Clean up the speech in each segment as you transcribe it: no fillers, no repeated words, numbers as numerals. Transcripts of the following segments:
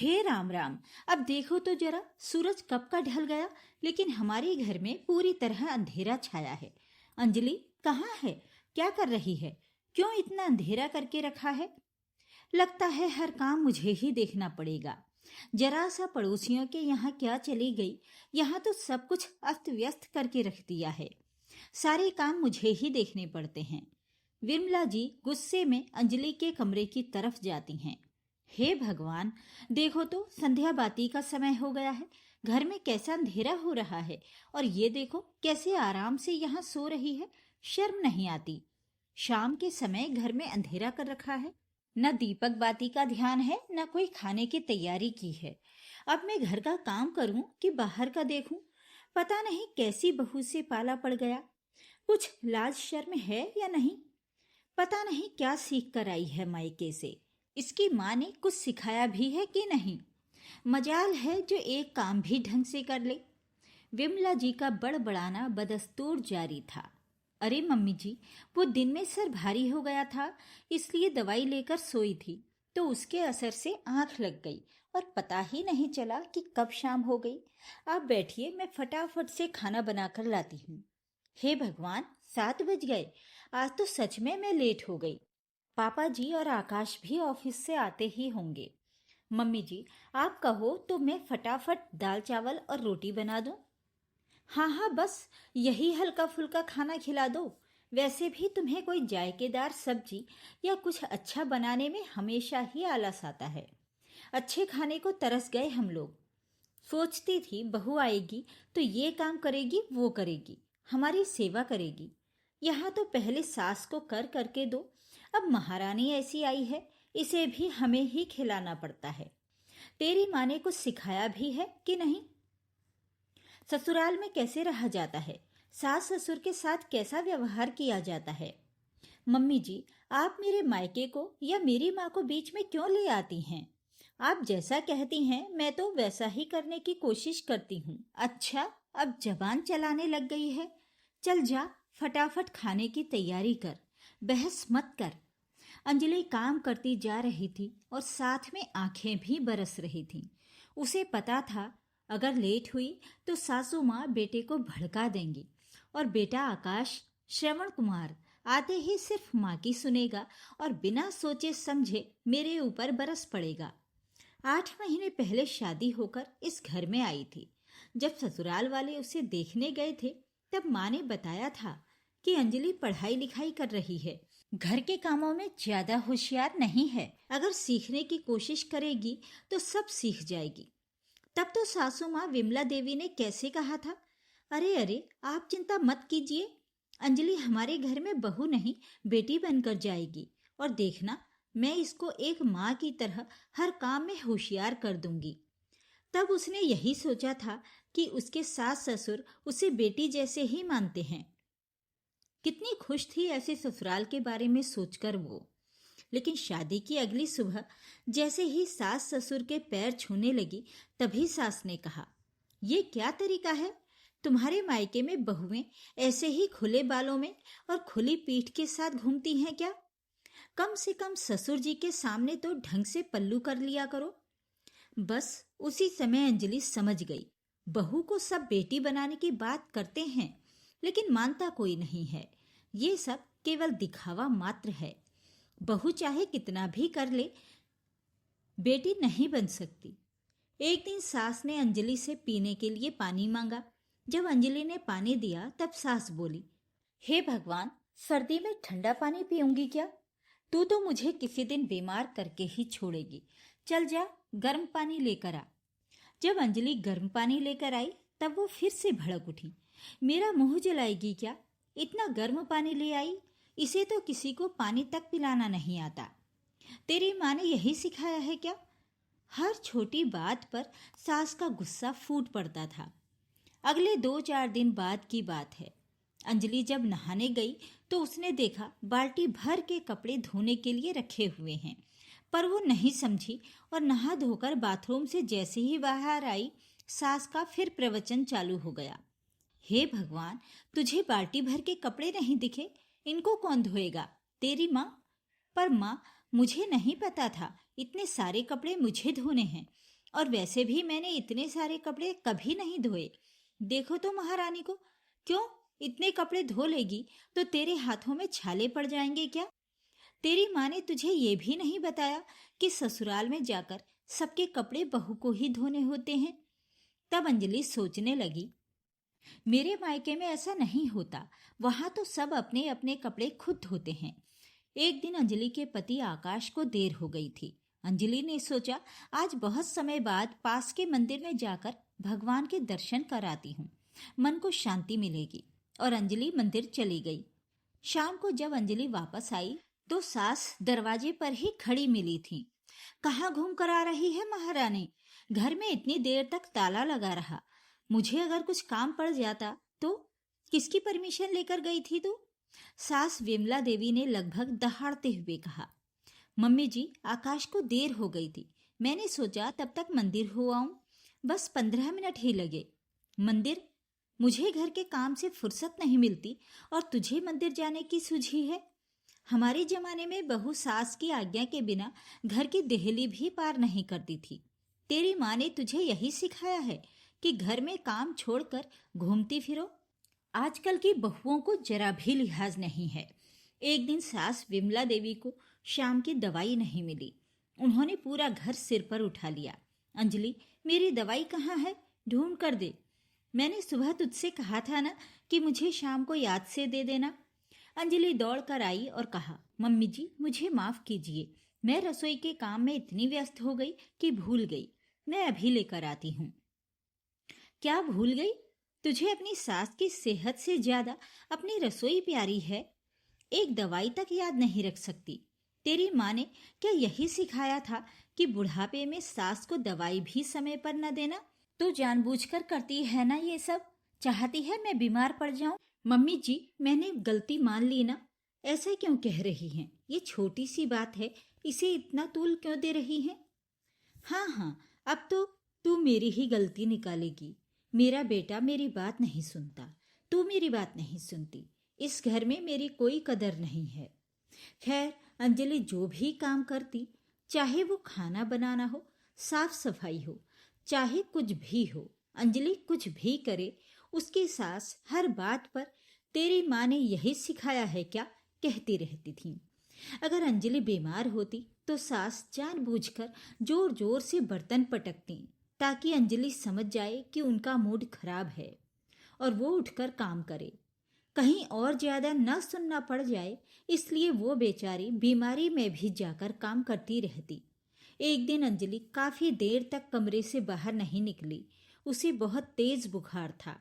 हे राम राम। अब देखो तो जरा, सूरज कब का ढल गया, लेकिन हमारे घर में पूरी तरह अंधेरा छाया है। अंजलि कहाँ है? क्या कर रही है? क्यों इतना अंधेरा करके रखा है? लगता है हर काम मुझे ही देखना पड़ेगा। जरा सा पड़ोसियों के यहाँ क्या चली गई, यहाँ तो सब कुछ अस्त व्यस्त करके रख दिया है। सारे काम मुझे ही देखने पड़ते हैं। विमला जी गुस्से में अंजलि के कमरे की तरफ जाती हैं। हे भगवान, देखो तो संध्या बाती का समय हो गया है। घर में कैसा अंधेरा हो रहा है, और ये देखो कैसे आराम से यहाँ सो रही है। शर्म नहीं आती? शाम के समय घर में अंधेरा कर रखा है। न दीपक बाती का ध्यान है, न कोई खाने की तैयारी की है। अब मैं घर का काम करूं कि बाहर का देखूं? पता नहीं कैसी बहू से पाला पड़ गया। कुछ लाज शर्म है या नहीं? पता नहीं क्या सीख कर आई है मायके से। इसकी माँ ने कुछ सिखाया भी है कि नहीं? मजाल है जो एक काम भी ढंग से कर ले। विमला जी का बड़बड़ाना बदस्तूर जारी था। अरे मम्मी जी, वो दिन में सर भारी हो गया था, इसलिए दवाई लेकर सोई थी, तो उसके असर से आंख लग गई और पता ही नहीं चला कि कब शाम हो गई। आप बैठिए, मैं फटाफट से खाना बनाकर लाती हूँ। हे भगवान, 7 बज गए। आज तो सच में मैं लेट हो गई। पापा जी और आकाश भी ऑफिस से आते ही होंगे। मम्मी जी, आप कहो तो मैं फटाफट दाल चावल और रोटी बना दूं? हाँ हाँ, बस यही हल्का फुल्का खाना खिला दो। वैसे भी तुम्हें कोई जायकेदार सब्जी या कुछ अच्छा बनाने में हमेशा ही आलस आता है। अच्छे खाने को तरस गए हम लोग। सोचती थी बहू आएगी तो ये काम करेगी, वो करेगी, हमारी सेवा करेगी। यहाँ तो पहले सास को कर करके दो, अब महारानी ऐसी आई है, इसे भी हमें ही खिलाना पड़ता है। तेरी माँ ने कुछ सिखाया भी है कि नहीं? ससुराल में कैसे रहा जाता है, सास ससुर के साथ कैसा व्यवहार किया जाता है? मम्मी जी, आप मेरे मायके को या मेरी माँ को बीच में क्यों ले आती हैं? आप जैसा कहती हैं मैं तो वैसा ही करने की कोशिश करती हूँ। अच्छा, अब जबान चलाने लग गई है। चल जा, फटाफट खाने की तैयारी कर, बहस मत कर। अंजलि काम करती जा रही थी और साथ में आंखें भी बरस रही थीं। उसे पता था अगर लेट हुई तो सासू माँ बेटे को भड़का देंगी और बेटा आकाश, श्रवण कुमार आते ही सिर्फ माँ की सुनेगा और बिना सोचे समझे मेरे ऊपर बरस पड़ेगा। 8 महीने पहले शादी होकर इस घर में आई थी। जब ससुराल वाले उसे देखने गए थे तब माँ ने बताया था कि अंजलि पढ़ाई लिखाई कर रही है, घर के कामों में ज्यादा होशियार नहीं है। अगर सीखने की कोशिश करेगी तो सब सीख जाएगी। तब तो सासू माँ विमला देवी ने कैसे कहा था, अरे अरे आप चिंता मत कीजिए, अंजलि हमारे घर में बहू नहीं बेटी बनकर जाएगी, और देखना मैं इसको एक माँ की तरह हर काम में होशियार कर दूंगी। तब उसने यही सोचा था कि उसके सास ससुर उसे बेटी जैसे ही मानते हैं। कितनी खुश थी ऐसे ससुराल के बारे में सोचकर वो। लेकिन शादी की अगली सुबह जैसे ही सास ससुर के पैर छूने लगी, तभी सास ने कहा, ये क्या तरीका है? तुम्हारे मायके में बहुएं ऐसे ही खुले बालों में और खुली पीठ के साथ घूमती हैं क्या? कम से कम ससुर जी के सामने तो ढंग से पल्लू कर लिया करो। बस उसी समय अंजलि समझ गई, बहू को सब बेटी बनाने की बात करते हैं, लेकिन मानता कोई नहीं है। ये सब केवल दिखावा मात्र है। बहू चाहे कितना भी कर ले, बेटी नहीं बन सकती। एक दिन सास ने अंजलि से पीने के लिए पानी मांगा। जब अंजलि ने पानी दिया तब सास बोली, हे भगवान, सर्दी में ठंडा पानी पीऊंगी क्या? तू तो मुझे किसी दिन बीमार करके ही छोड़ेगी। चल जा, गर्म पानी लेकर आ। जब अंजलि गर्म पानी लेकर आई तब वो फिर से भड़क उठी, मेरा मुंह जलाएगी क्या? इतना गर्म पानी ले आई, इसे तो किसी को पानी तक पिलाना नहीं आता। तेरी माँ ने यही सिखाया है क्या? हर छोटी बात पर सास का गुस्सा फूट पड़ता था। अगले 2-4 दिन बाद की बात है। अंजलि जब नहाने गई तो उसने देखा बाल्टी भर के कपड़े धोने के लिए रखे हुए हैं, पर वो नहीं समझी और नहा धोकर बाथरूम से जैसे ही बाहर आई, सास का फिर प्रवचन चालू हो गया। हे भगवान, तुझे बाल्टी भर के कपड़े नहीं दिखे? इनको कौन धोएगा? तेरी माँ? पर माँ, मुझे नहीं पता था इतने सारे कपड़े मुझे धोने हैं। और वैसे भी मैंने इतने सारे कपड़े कभी नहीं धोए। देखो तो महारानी को। क्यों? इतने कपड़े धो लेगी तो तेरे हाथों में छाले पड़ जाएंगे क्या? तेरी माँ ने तुझे ये भी नहीं बताया कि ससुराल में जाकर सबके कपड़े बहू को ही धोने होते हैं? तब अंजलि सोचने लगी, मेरे मायके में ऐसा नहीं होता। वहां तो सब अपने अपने कपड़े खुद धोते हैं। एक दिन अंजलि के पति आकाश को देर हो गई थी। अंजलि ने सोचा, आज बहुत समय बाद पास के मंदिर में जाकर भगवान के दर्शन कराती हूँ, मन को शांति मिलेगी। और अंजलि मंदिर चली गई। शाम को जब अंजलि वापस आई तो सास दरवाजे पर ही खड़ी मिली थी। कहाँ घूम कर आ रही है महारानी? घर में इतनी देर तक ताला लगा रहा। मुझे अगर कुछ काम पड़ जाता तो? किसकी परमिशन लेकर गई थी तू? सास विमला देवी ने लगभग दहाड़ते हुए कहा, मम्मी जी, आकाश को देर हो गई थी। मैंने सोचा तब तक मंदिर हो आऊं। बस 15 मिनट ही लगे। मंदिर? मुझे घर के काम से फुर्सत नहीं मिलती और तुझे मंदिर जाने की सूझी है? हमारे जमाने में बहू सास की आज्ञा के बिना घर की देहली भी पार नहीं करती थी। तेरी माँ ने तुझे यही सिखाया है कि घर में काम छोड़कर घूमती फिरो? आजकल की बहुओं को जरा भी लिहाज नहीं है। एक दिन सास विमला देवी को शाम की दवाई नहीं मिली। उन्होंने पूरा घर सिर पर उठा लिया। अंजलि, मेरी दवाई कहाँ है? ढूंढ कर दे। मैंने सुबह तुझसे कहा था ना कि मुझे शाम को याद से दे देना। अंजलि दौड़ कर आई और कहा, मम्मी जी, मुझे माफ कीजिए। मैं रसोई के काम में इतनी व्यस्त हो गई कि भूल गई। मैं अभी लेकर आती हूँ। क्या भूल गई? तुझे अपनी सास की सेहत से ज्यादा अपनी रसोई प्यारी है। एक दवाई तक याद नहीं रख सकती। तेरी माँ ने क्या यही सिखाया था कि बुढ़ापे में सास को दवाई भी समय पर न देना? तो जानबूझकर करती है ना ये सब? चाहती है मैं बीमार पड़ जाऊं? मम्मी जी, मैंने गलती मान ली ना। ऐसा क्यों कह रही हैं? ये छोटी सी बात है, इसे इतना तूल क्यों दे रही हैं? हाँ हाँ, अब तो तू मेरी ही गलती निकालेगी। मेरा बेटा मेरी बात नहीं सुनता, तू मेरी बात नहीं सुनती। इस घर में मेरी कोई कदर नहीं है। खैर, अंजलि जो भी काम करती, चाहे वो खाना बनाना हो, साफ सफाई हो, चाहे कुछ भी हो, अंजलि कुछ भी करे, उसकी सास हर बात पर तेरी माँ ने यही सिखाया है क्या कहती रहती थी। अगर अंजलि बीमार होती तो सास जानबूझकर जोर जोर से बर्तन पटकती ताकि अंजलि समझ जाए कि उनका मूड खराब है और वो उठकर काम करे। कहीं और ज्यादा न सुनना पड़ जाए, इसलिए वो बेचारी बीमारी में भी जाकर काम करती रहती। एक दिन अंजलि काफी देर तक कमरे से बाहर नहीं निकली। उसे बहुत तेज बुखार था।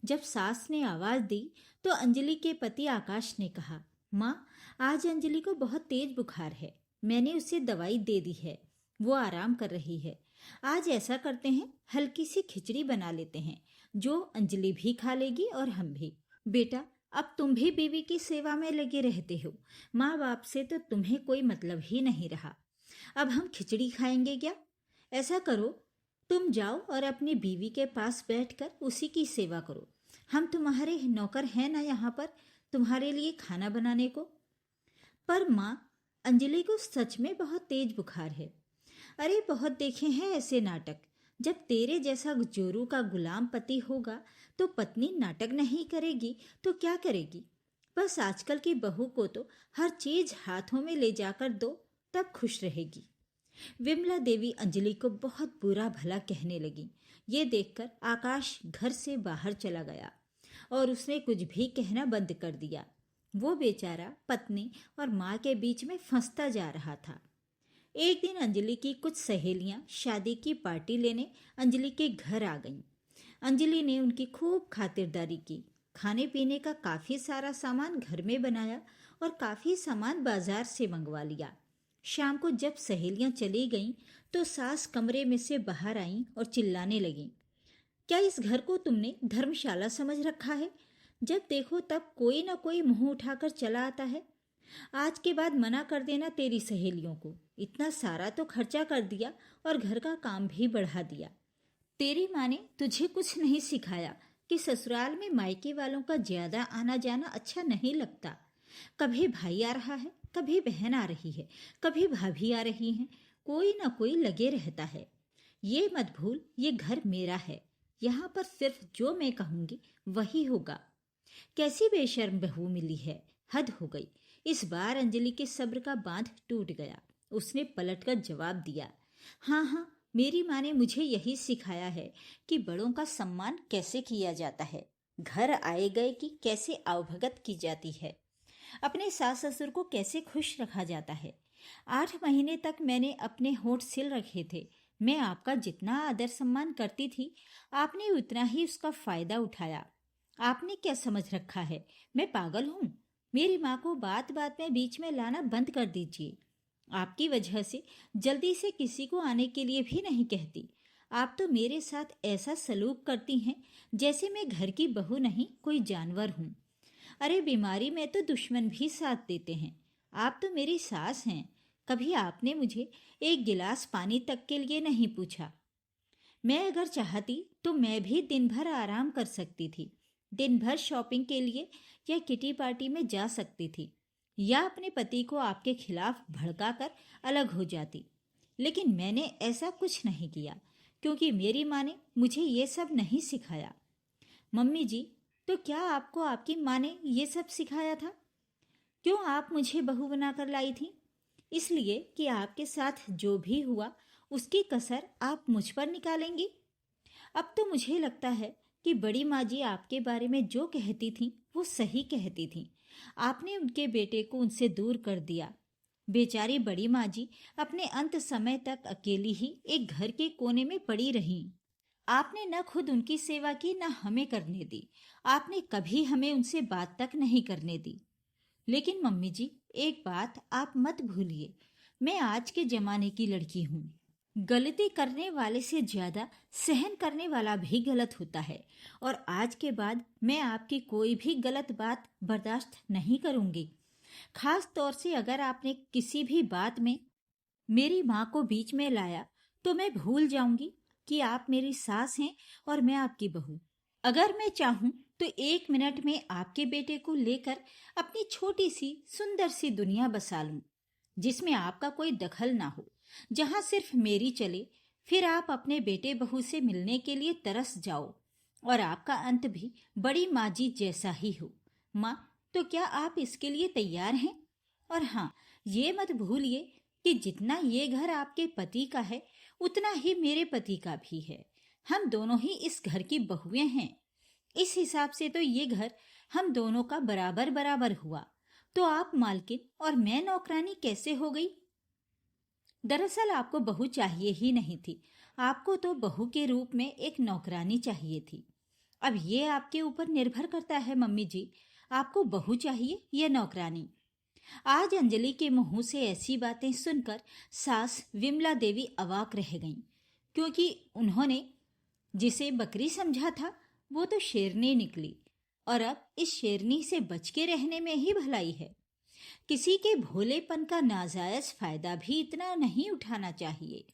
जब सास ने आवाज दी तो अंजलि के पति आकाश ने कहा, माँ, आज अंजलि को बहुत तेज बुखार है। मैंने उसे दवाई दे दी है, वो आराम कर रही है। आज ऐसा करते हैं, हल्की सी खिचड़ी बना लेते हैं, जो अंजलि भी खा लेगी और हम भी। बेटा, अब तुम भी बीवी की सेवा में लगे रहते हो। माँ बाप से तो तुम्हें कोई मतलब ही नहीं रहा। अब हम खिचड़ी खाएंगे क्या? ऐसा करो, तुम जाओ और अपनी बीवी के पास बैठकर उसी की सेवा करो। हम तुम्हारे नौकर हैं ना यहाँ पर, तुम्हारे लिए खाना बनाने को। पर माँ, अंजलि को सच में बहुत तेज बुखार है। अरे बहुत देखे हैं ऐसे नाटक। जब तेरे जैसा जोरू का गुलाम पति होगा तो पत्नी नाटक नहीं करेगी तो क्या करेगी? बस आजकल की बहू को तो हर चीज हाथों में ले जाकर दो, तब खुश रहेगी। विमला देवी अंजलि को बहुत बुरा भला कहने लगी। ये देखकर आकाश घर से बाहर चला गया और उसने कुछ भी कहना बंद कर दिया। वो बेचारा पत्नी और माँ के बीच में फंसता जा रहा था। एक दिन अंजलि की कुछ सहेलियां शादी की पार्टी लेने अंजलि के घर आ गईं। अंजलि ने उनकी खूब खातिरदारी की। खाने पीने का काफी सारा सामान घर में बनाया और काफी सामान बाजार से मंगवा लिया। शाम को जब सहेलियां चली गईं तो सास कमरे में से बाहर आईं और चिल्लाने लगीं, क्या इस घर को तुमने धर्मशाला समझ रखा है? जब देखो तब कोई ना कोई मुंह उठाकर चला आता है। आज के बाद मना कर देना तेरी सहेलियों को। इतना सारा तो खर्चा कर दिया और घर का काम भी बढ़ा दिया। तेरी माँ ने तुझे कुछ नहीं सिखाया कि ससुराल में मायके वालों का ज्यादा आना जाना अच्छा नहीं लगता। कभी भाई आ रहा है, कभी बहन आ रही है, कभी भाभी आ रही है, कोई ना कोई लगे रहता है। ये मत भूल, ये घर मेरा है। यहाँ पर सिर्फ जो मैं कहूंगी वही होगा। कैसी बेशर्म बहू मिली है, हद हो गई। इस बार अंजलि के सब्र का बांध टूट गया। उसने पलटकर जवाब दिया, हाँ हाँ, मेरी माँ ने मुझे यही सिखाया है कि बड़ों का सम्मान कैसे किया जाता है, घर आए गए की कैसे आवभगत की जाती है, अपने सास ससुर को कैसे खुश रखा जाता है। 8 महीने तक मैंने अपने होंठ सिल रखे थे। मैं आपका जितना आदर सम्मान करती थी, आपने उतना ही उसका फायदा उठाया। आपने क्या समझ रखा है, मैं पागल हूँ? मेरी माँ को बात बात में बीच में लाना बंद कर दीजिए। आपकी वजह से जल्दी से किसी को आने के लिए भी नहीं कहती। आप तो मेरे साथ ऐसा सलूक करती हैं जैसे मैं घर की बहू नहीं, कोई जानवर हूँ। अरे बीमारी में तो दुश्मन भी साथ देते हैं। आप तो मेरी सास हैं। कभी आपने मुझे एक गिलास पानी तक के लिए नहीं पूछा। मैं अगर चाहती तो मैं भी दिन भर आराम कर सकती थी, दिन भर शॉपिंग के लिए या किटी पार्टी में जा सकती थी, या अपने पति को आपके खिलाफ भड़काकर अलग हो जाती। लेकिन मैंने ऐसा कुछ नहीं किया, क्योंकि मेरी माँ ने मुझे ये सब नहीं सिखाया। मम्मी जी, तो क्या आपको आपकी माँ ने ये सब सिखाया था? क्यों आप मुझे बहू बनाकर लाई थी? इसलिए कि आपके साथ जो भी हुआ उसकी कसर आप मुझ पर निकालेंगी। अब तो मुझे लगता है कि बड़ी माँ जी आपके बारे में जो कहती थी वो सही कहती थी। आपने उनके बेटे को उनसे दूर कर दिया। बेचारी बड़ी माँ जी अपने अंत समय तक अकेली ही एक घर के कोने में पड़ी रहीं। आपने न खुद उनकी सेवा की, न हमें करने दी। आपने कभी हमें उनसे बात तक नहीं करने दी। लेकिन मम्मी जी, एक बात आप मत भूलिए, मैं आज के जमाने की लड़की हूँ। गलती करने वाले से ज्यादा सहन करने वाला भी गलत होता है, और आज के बाद मैं आपकी कोई भी गलत बात बर्दाश्त नहीं करूंगी। खास तौर से अगर आपने किसी भी बात में मेरी माँ को बीच में लाया तो मैं भूल जाऊंगी कि आप मेरी सास हैं और मैं आपकी बहू। अगर मैं चाहूं तो 1 मिनट में आपके बेटे को लेकर अपनी छोटी सी सुंदर सी दुनिया बसा लूं, जिसमें आपका कोई दखल ना हो, जहां सिर्फ मेरी चले। फिर आप अपने बेटे बहू से मिलने के लिए तरस जाओ और आपका अंत भी बड़ी माँ जी जैसा ही हो। माँ, तो क्या आप इसके लिए तैयार हैं? और हाँ, ये मत भूलिए कि जितना ये घर आपके पति का है उतना ही मेरे पति का भी है। हम दोनों ही इस घर की बहुएं हैं। इस हिसाब से तो ये घर हम दोनों का बराबर बराबर हुआ। तो आप मालकिन और मैं नौकरानी कैसे हो गई? दरअसल आपको बहू चाहिए ही नहीं थी। आपको तो बहू के रूप में एक नौकरानी चाहिए थी। अब ये आपके ऊपर निर्भर करता है मम्मी जी, आपको बहू चाहिए या नौकरानी। आज अंजलि के मुंह से ऐसी बातें सुनकर सास विमला देवी अवाक रह गईं, क्योंकि उन्होंने जिसे बकरी समझा था वो तो शेरनी निकली, और अब इस शेरनी से बच के रहने में ही भलाई है। किसी के भोलेपन का नाजायज फायदा भी इतना नहीं उठाना चाहिए।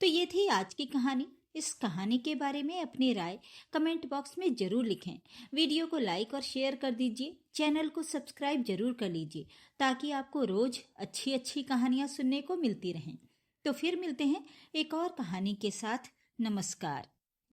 तो ये थी आज की कहानी। इस कहानी के बारे में अपनी राय कमेंट बॉक्स में जरूर लिखें। वीडियो को लाइक और शेयर कर दीजिए। चैनल को सब्सक्राइब जरूर कर लीजिए, ताकि आपको रोज अच्छी अच्छी कहानियां सुनने को मिलती रहें। तो फिर मिलते हैं एक और कहानी के साथ। नमस्कार।